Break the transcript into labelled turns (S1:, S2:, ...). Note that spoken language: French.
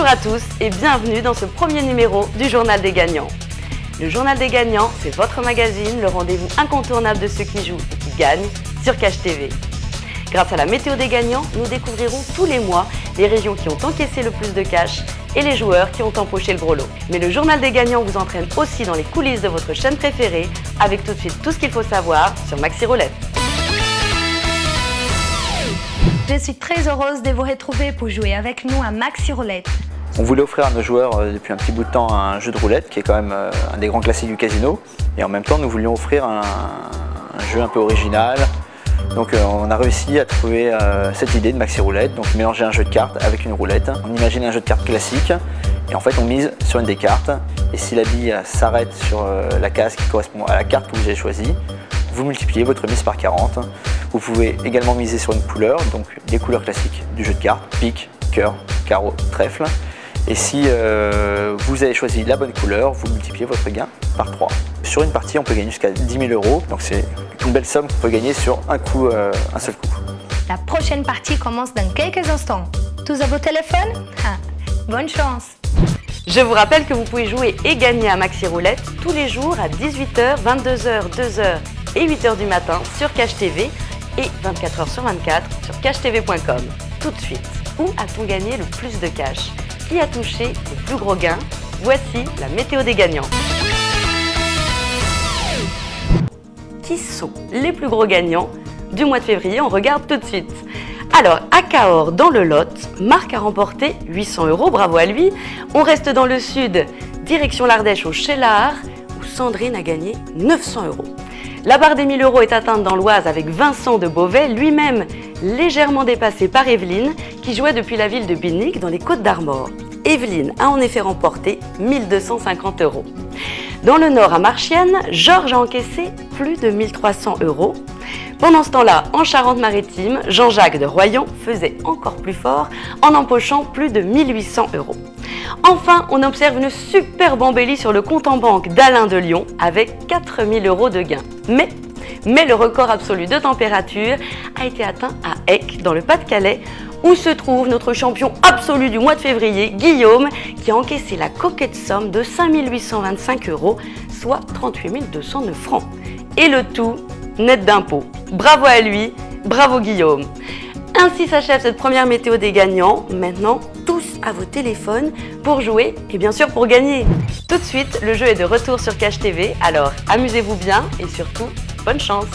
S1: Bonjour à tous et bienvenue dans ce premier numéro du Journal des Gagnants. Le Journal des Gagnants, c'est votre magazine, le rendez-vous incontournable de ceux qui jouent et qui gagnent sur Cash TV. Grâce à la météo des gagnants, nous découvrirons tous les mois les régions qui ont encaissé le plus de cash et les joueurs qui ont empoché le gros lot. Mais le Journal des Gagnants vous entraîne aussi dans les coulisses de votre chaîne préférée avec tout de suite tout ce qu'il faut savoir sur Maxi Roulette.
S2: Je suis très heureuse de vous retrouver pour jouer avec nous à Maxi Roulette.
S3: On voulait offrir à nos joueurs depuis un petit bout de temps un jeu de roulette qui est quand même un des grands classiques du casino. Et en même temps, nous voulions offrir un jeu un peu original. Donc on a réussi à trouver cette idée de Maxi Roulette, donc mélanger un jeu de cartes avec une roulette. On imagine un jeu de cartes classique et en fait on mise sur une des cartes. Et si la bille s'arrête sur la case qui correspond à la carte que vous avez choisie, vous multipliez votre mise par 40. Vous pouvez également miser sur une couleur, donc les couleurs classiques du jeu de cartes, pique, cœur, carreau, trèfle. Et si vous avez choisi la bonne couleur, vous multipliez votre gain par 3. Sur une partie, on peut gagner jusqu'à 10 000 €, donc c'est une belle somme qu'on peut gagner sur un seul coup.
S2: La prochaine partie commence dans quelques instants. Tous à vos téléphones? Bonne chance!
S1: Je vous rappelle que vous pouvez jouer et gagner à Maxi Roulette tous les jours à 18h, 22h, 2h et 8h du matin sur Cash TV et 24h sur 24 sur cashtv.com. Tout de suite, où a-t-on gagné le plus de cash? Qui a touché le plus gros gain? Voici la météo des gagnants. Qui sont les plus gros gagnants du mois de février? On regarde tout de suite. Alors, à Cahors, dans le Lot, Marc a remporté 800 €, bravo à lui. On reste dans le sud, direction l'Ardèche au Cheylard, où Sandrine a gagné 900 €. La barre des 1000 € est atteinte dans l'Oise avec Vincent de Beauvais, lui-même légèrement dépassé par Evelyne, qui jouait depuis la ville de Binic dans les Côtes-d'Armor. Evelyne a en effet remporté 1250 €. Dans le nord, à Marchienne, Georges a encaissé plus de 1300 €. Pendant ce temps-là, en Charente-Maritime, Jean-Jacques de Royan faisait encore plus fort en empochant plus de 1800 €. Enfin, on observe une superbe embellie sur le compte en banque d'Alain de Lyon avec 4000 € de gains. Mais le record absolu de température a été atteint à Aix, dans le Pas-de-Calais, où se trouve notre champion absolu du mois de février, Guillaume, qui a encaissé la coquette somme de 5 825 €, soit 38 209 francs. Et le tout net d'impôts. Bravo à lui, bravo Guillaume. Ainsi s'achève cette première météo des gagnants. Maintenant, tous à vos téléphones pour jouer et bien sûr pour gagner. Tout de suite, le jeu est de retour sur Cash TV, alors amusez-vous bien et surtout, bonne chance.